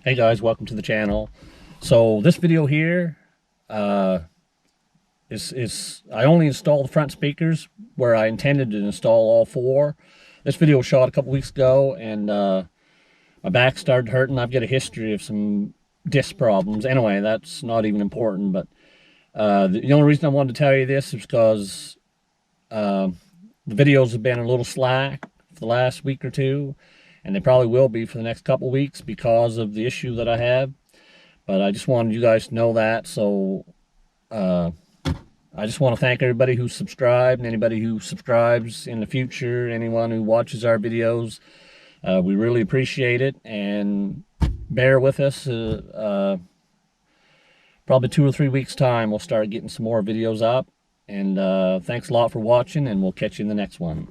Hey guys, welcome to the channel. So this video here is I only installed the front speakers where I intended to install all four. This video was shot a couple weeks ago, and my back started hurting. I've got a history of some disc problems. Anyway, that's not even important, but the only reason I wanted to tell you this is because the videos have been a little slack for the last week or two, and they probably will be for the next couple weeks because of the issue that I have. But I just wanted you guys to know that. So I just want to thank everybody who subscribed, and anybody who subscribes in the future, anyone who watches our videos. We really appreciate it, and bear with us. Probably 2 or 3 weeks time we'll start getting some more videos up. And thanks a lot for watching, and we'll catch you in the next one.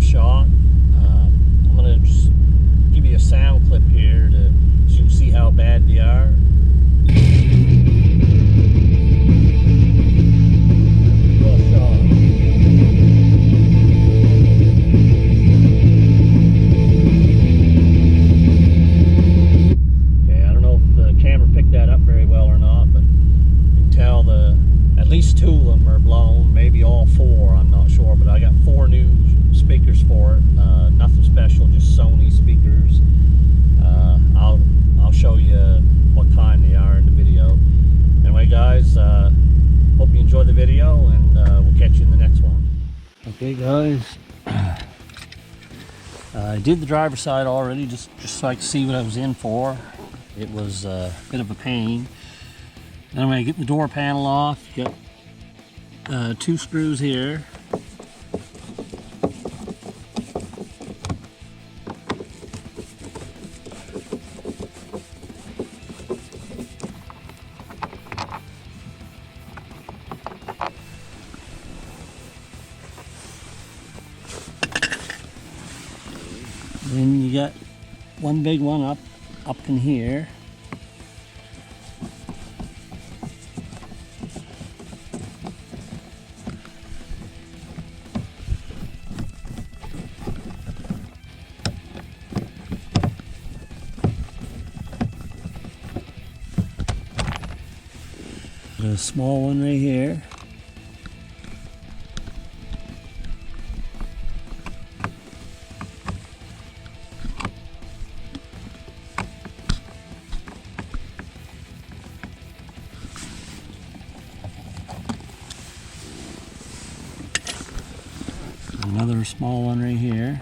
Shot. I'm going to just give you a sound clip here so you can see how bad they are. Well shot. Okay, I don't know if the camera picked that up very well or not, but you can tell at least 2 of them are blown, maybe all 4, I'm not sure, but I got 4 new speakers for it. Nothing special, just Sony speakers. I'll show you what kind they are in the video. Anyway guys, hope you enjoy the video, and we'll catch you in the next one. Okay guys, I did the driver's side already, just so I could see what I was in for. It was a bit of a pain. Anyway, get the door panel off. You got 2 screws here. Then you got one big one up in here. A small one right here. Another small one right here.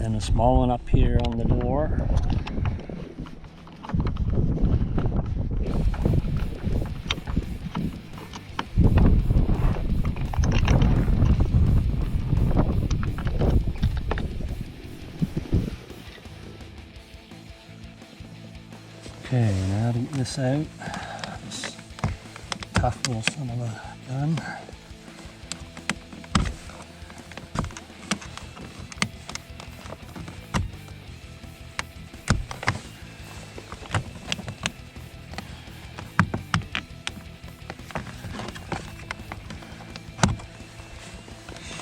And a small one up here on the door. Okay, now to get this out. This tough little son of a gun.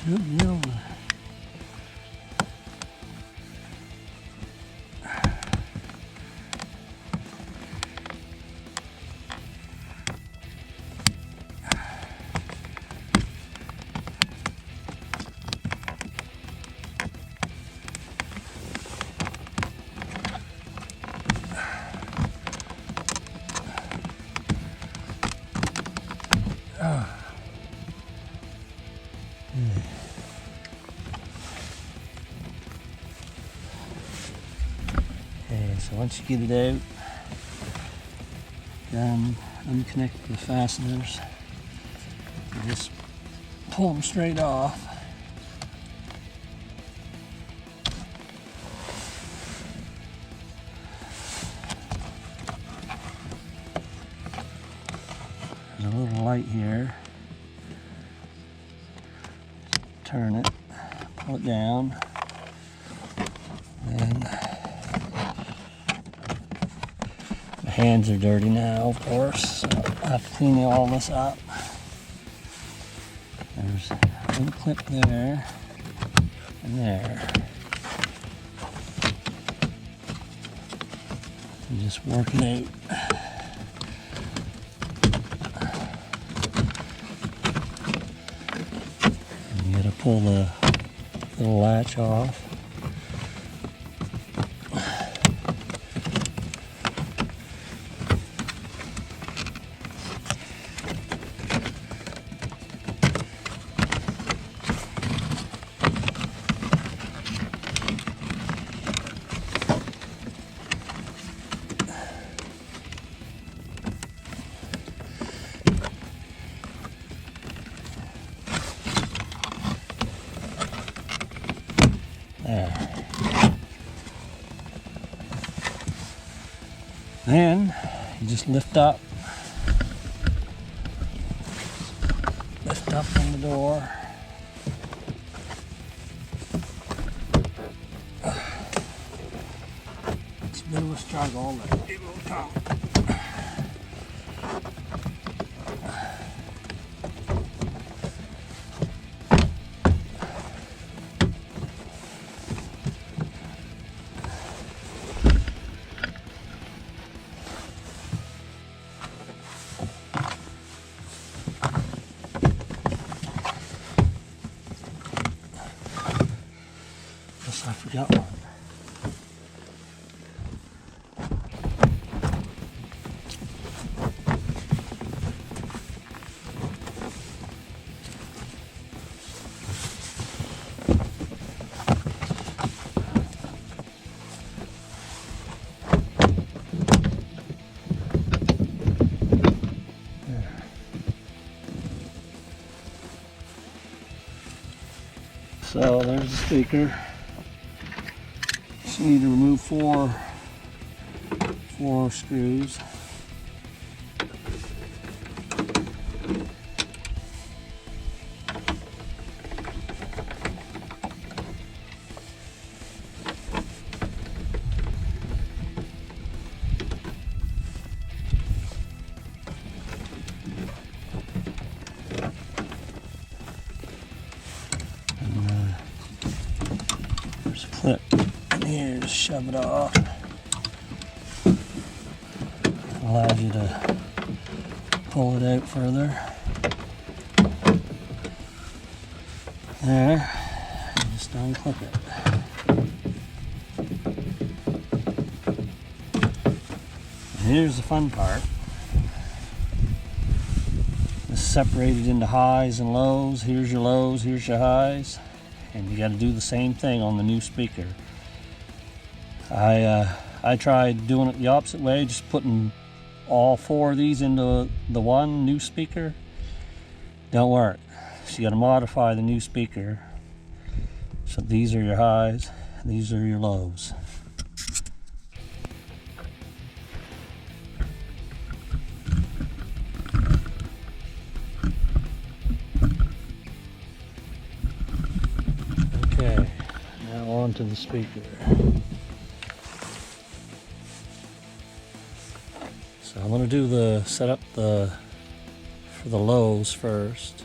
Should be able to. Okay, so once you get it out, unconnect the fasteners. You just pull them straight off. There's a little light here. Turn it, pull it down, and my hands are dirty now, of course, so I have to clean all this up. There's a little clip there and there. And just work it out. Pull the little latch off. There. Then you just lift up on the door. It's a bit of a struggle, but it will come. I forgot one. So there's the speaker. Just need to remove four screws. There's a clip in here to shove it off. Allows you to pull it out further. There, and just unclip it. And here's the fun part. It's separated into highs and lows. Here's your lows, here's your highs. And you got to do the same thing on the new speaker. I tried doing it the opposite way, just putting all four of these into the one new speaker. Don't work. So you got to modify the new speaker. So these are your highs, these are your lows. Okay, now on to the speaker. So I'm going to do the setup for the lows first.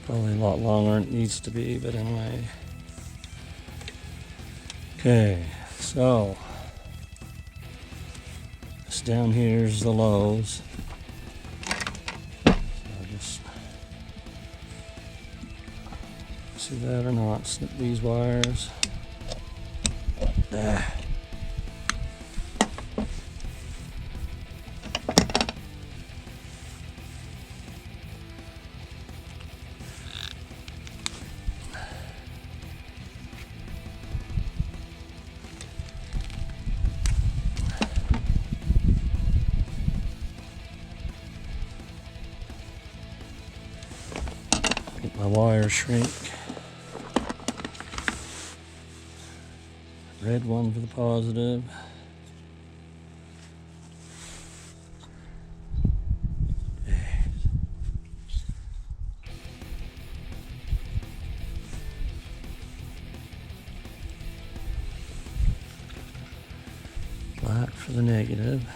Probably a lot longer than it needs to be, but anyway. Okay, so this down here is the lows. So I'll just see that or not, snip these wires. There. wire shrink. Red one for the positive. Black for the negative.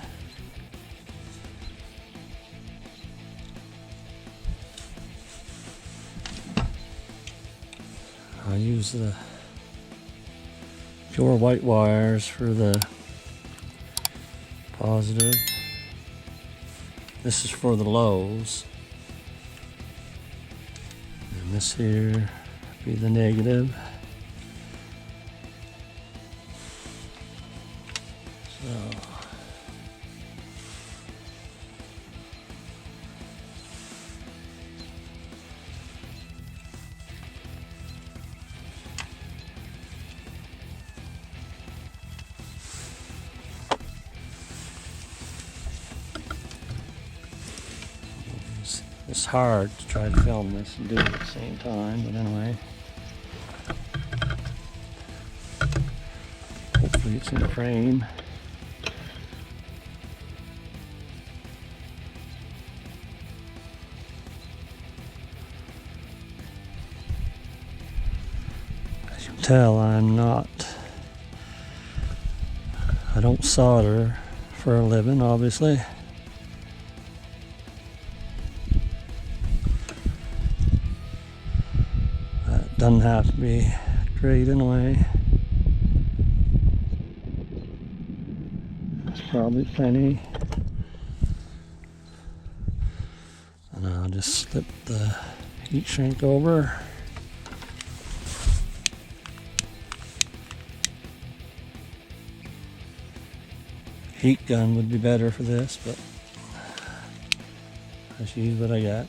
I use the pure white wires for the positive. This is for the lows. And this here be the negative. So it's hard to try to film this and do it at the same time, but anyway. Hopefully it's in frame. As you can tell, I don't solder for a living, obviously. Doesn't have to be great anyway. That's probably plenty. And I'll just slip the heat shrink over. Heat gun would be better for this, but let's use what I got.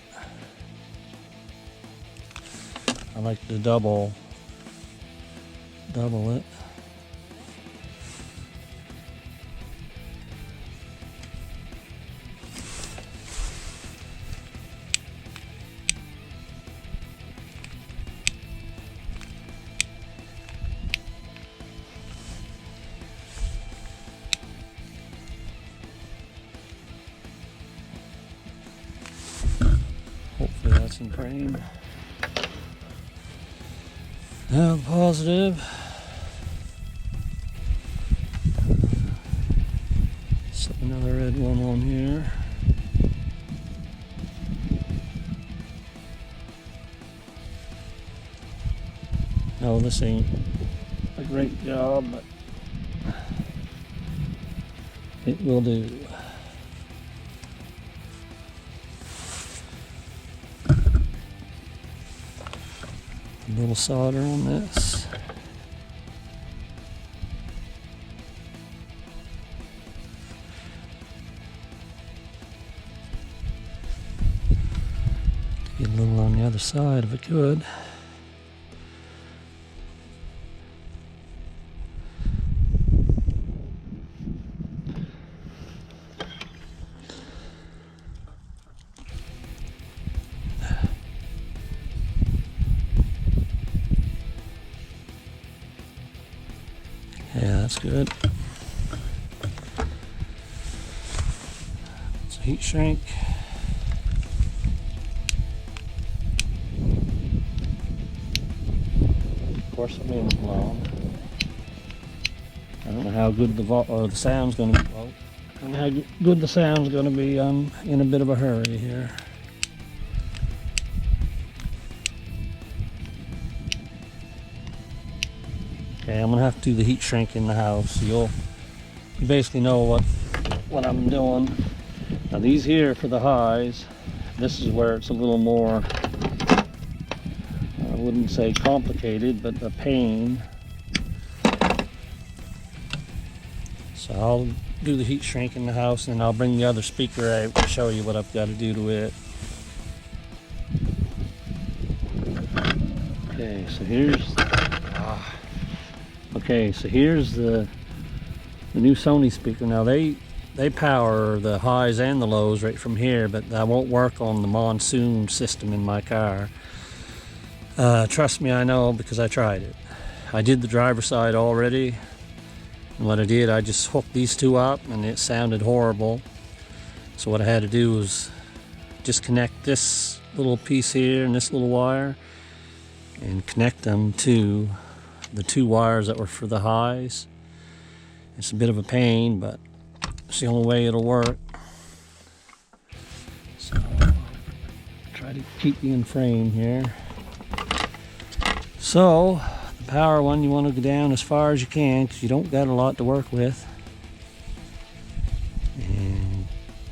I like to double it. Hopefully that's in frame. Now the positive. Slip another red one on here. No, this ain't a great job, but it will do. A little solder on this. Get a little on the other side if I could. Yeah, that's good. It's a heat shrink. Of course, the wind's blowing. I don't know how good the sound's going to be. Well, I don't know how good the sound's going to be. I'm in a bit of a hurry here. Okay, I'm gonna have to do the heat shrink in the house. You basically know what I'm doing. Now these here for the highs, this is where it's a little more, I wouldn't say complicated, but a pain. So I'll do the heat shrink in the house, and then I'll bring the other speaker out to show you what I've got to do to it. Okay, so here's the new Sony speaker. Now they power the highs and the lows right from here, but that won't work on the Monsoon system in my car. Trust me, I know, because I tried it. I did the driver's side already, and what I did, I just hooked these two up and it sounded horrible. So what I had to do was just connect this little piece here and this little wire and connect them to the two wires that were for the highs. It's a bit of a pain, but it's the only way it'll work. So try to keep you in frame here. So the power one, you want to go down as far as you can because you don't got a lot to work with. And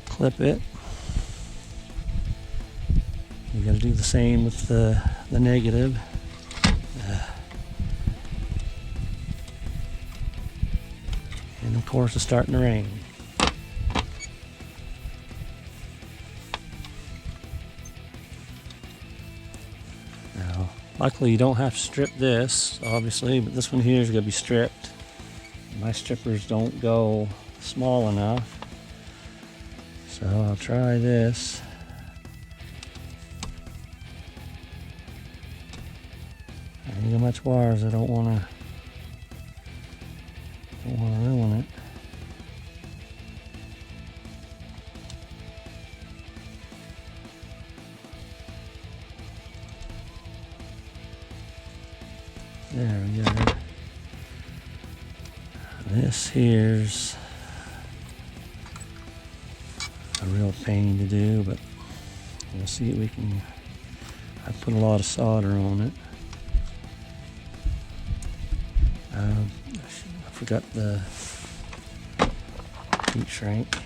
clip it. You got to do the same with the negative. And of course it's starting to rain. Now, luckily you don't have to strip this, obviously, but this one here is going to be stripped. My strippers don't go small enough. So I'll try this. I ain't got much wires, I don't want to ruin it. There we go. This here's a real pain to do, but we'll see if we can. I put a lot of solder on it. I forgot the heat shrink.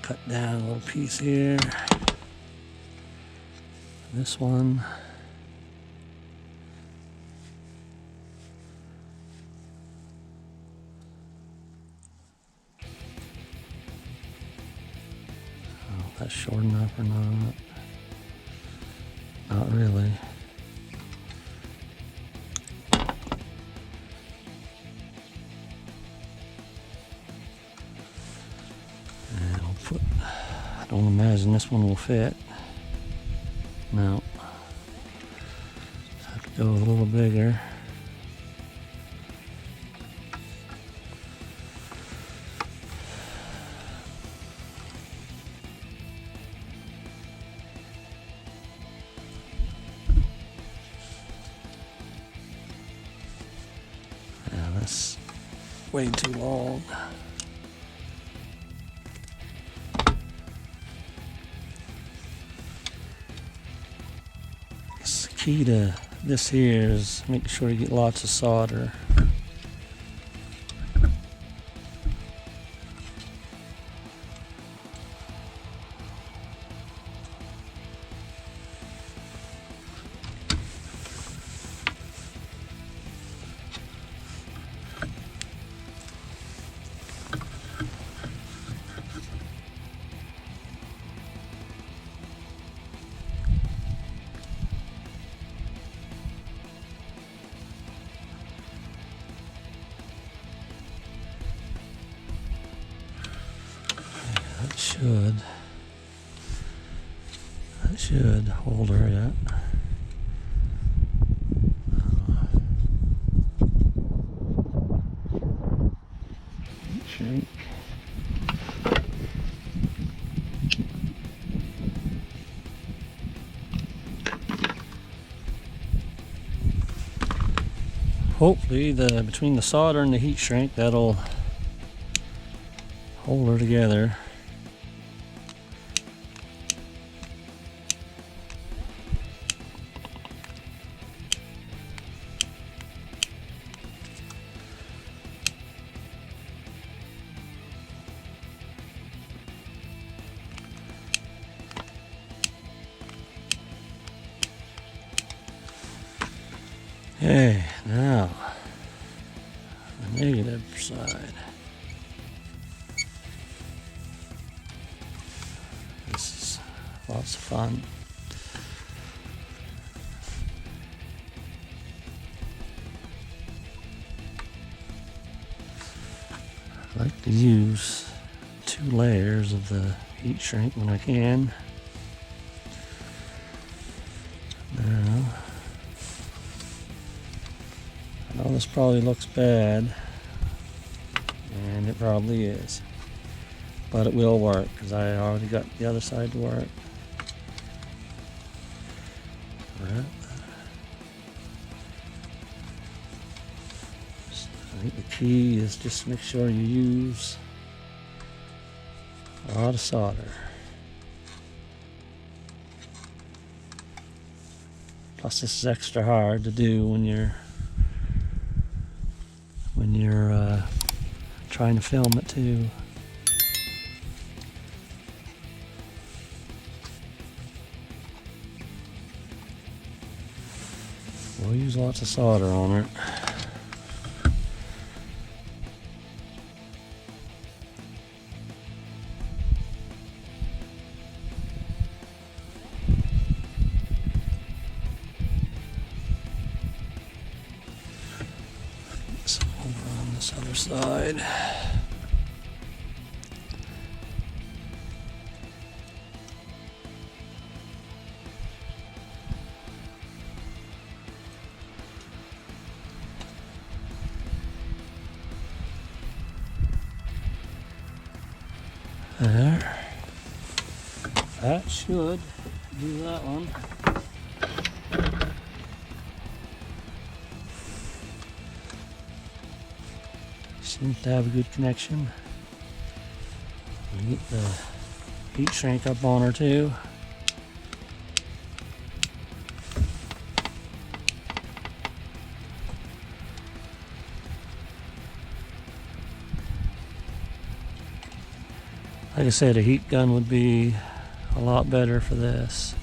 Cut down a little piece here. This one. Oh, that's short enough or not? Not really. I don't imagine this one will fit. No. Have to go a little bigger. Yeah, that's way too long. Key to this here is making sure you get lots of solder. That should hold her yet. Shrink. Hopefully between the solder and the heat shrink, that'll hold her together. Okay, now the negative side. This is lots of fun. I like to use 2 layers of the heat shrink when I can. this probably looks bad, and it probably is, but it will work because I already got the other side to work. Right. I think the key is just make sure you use a lot of solder. Plus, this is extra hard to do when you're trying to film it too. We'll use lots of solder on it. So over on this other side. There. That should do that one. Seems to have a good connection. Get the heat shrink up on her too. Like I said, a heat gun would be a lot better for this.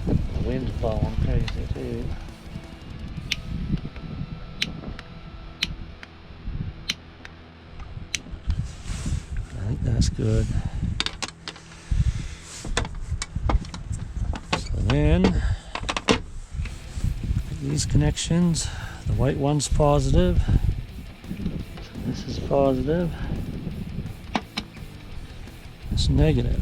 The wind's blowing crazy too. I think that's good. So then, these connections, the white one's positive. This is positive. It's negative.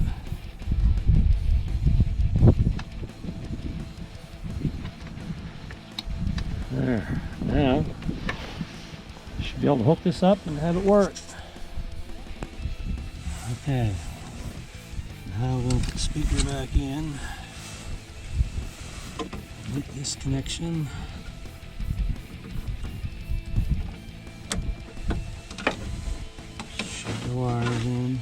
There. Now, I should be able to hook this up and have it work. Okay. Now we'll put the speaker back in. Make this connection. The wires in.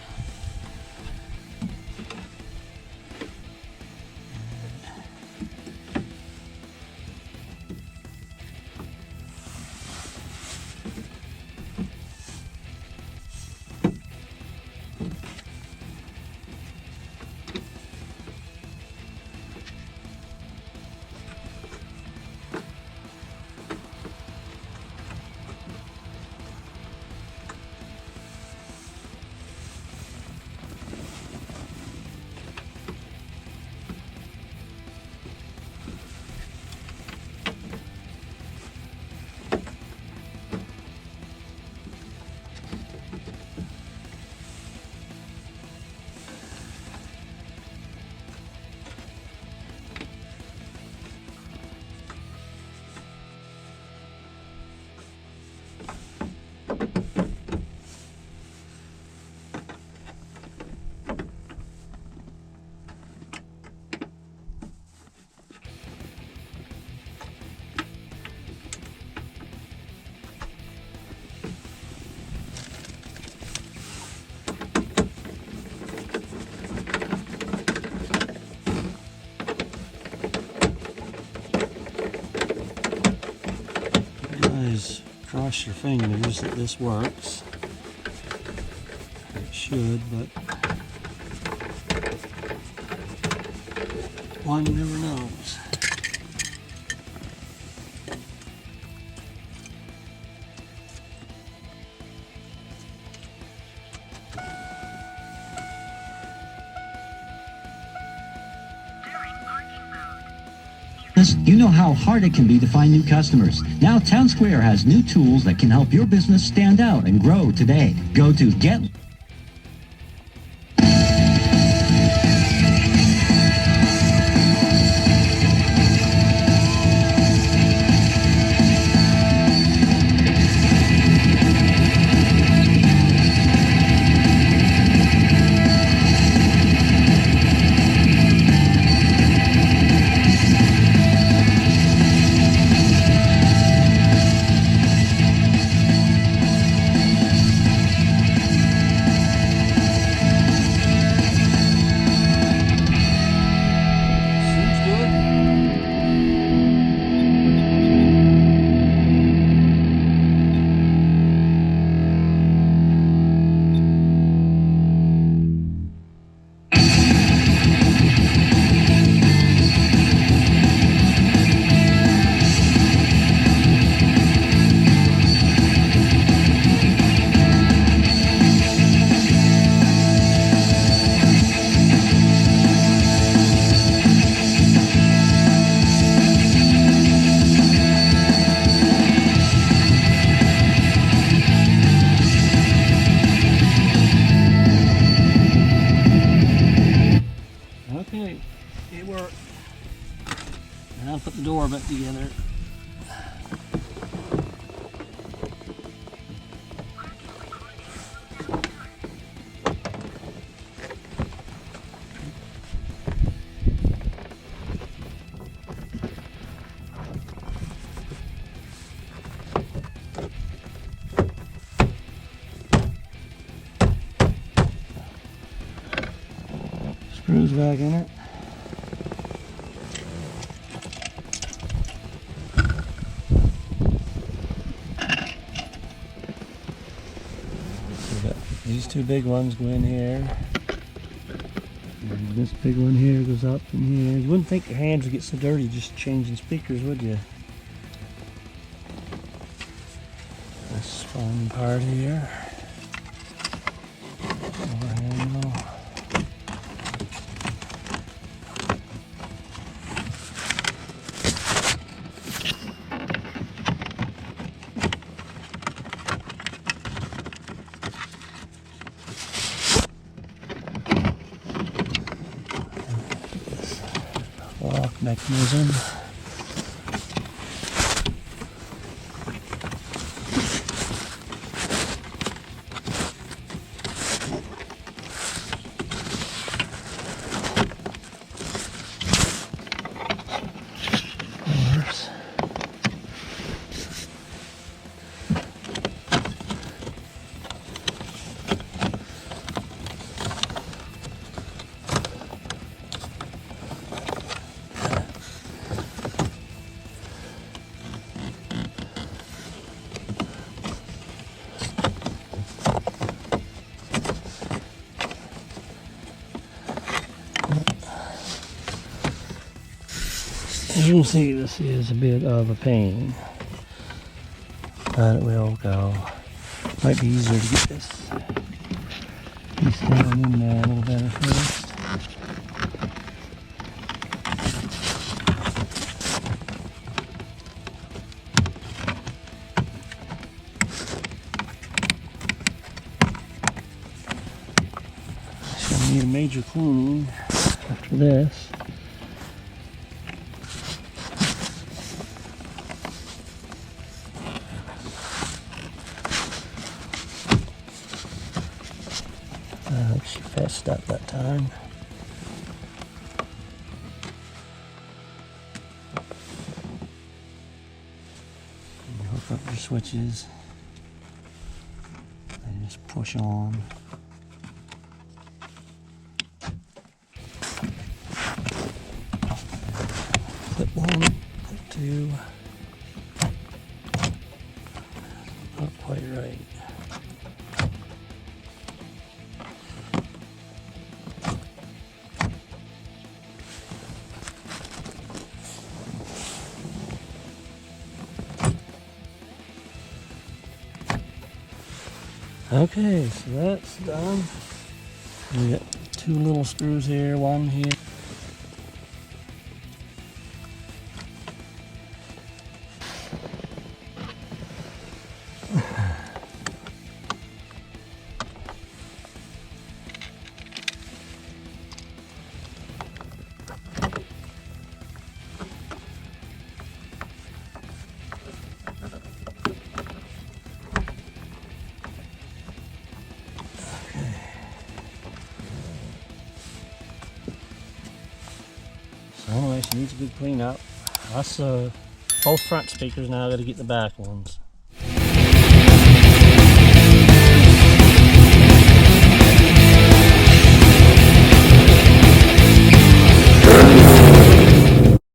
Cross your fingers that this works. It should, but one never knows. You know how hard it can be to find new customers. Now Town Square has new tools that can help your business stand out and grow today. Go to Get together. Screws back in it. These two big ones go in here. And this big one here goes up in here. You wouldn't think your hands would get so dirty just changing speakers, would you? This fun part here. More handle. Lock mechanism. Doors. As you can see, this is a bit of a pain, but it will go. Might be easier to get this piece down in there a little better first. It's gonna need a major cleaning after this. I think she fessed up that time. And you hook up your switches and just push on. Clip 1, clip 2. Not quite right. Okay, so that's done. We got two little screws here, one here. So anyway, she needs a good clean up. That's both front speakers now. I got to get the back ones.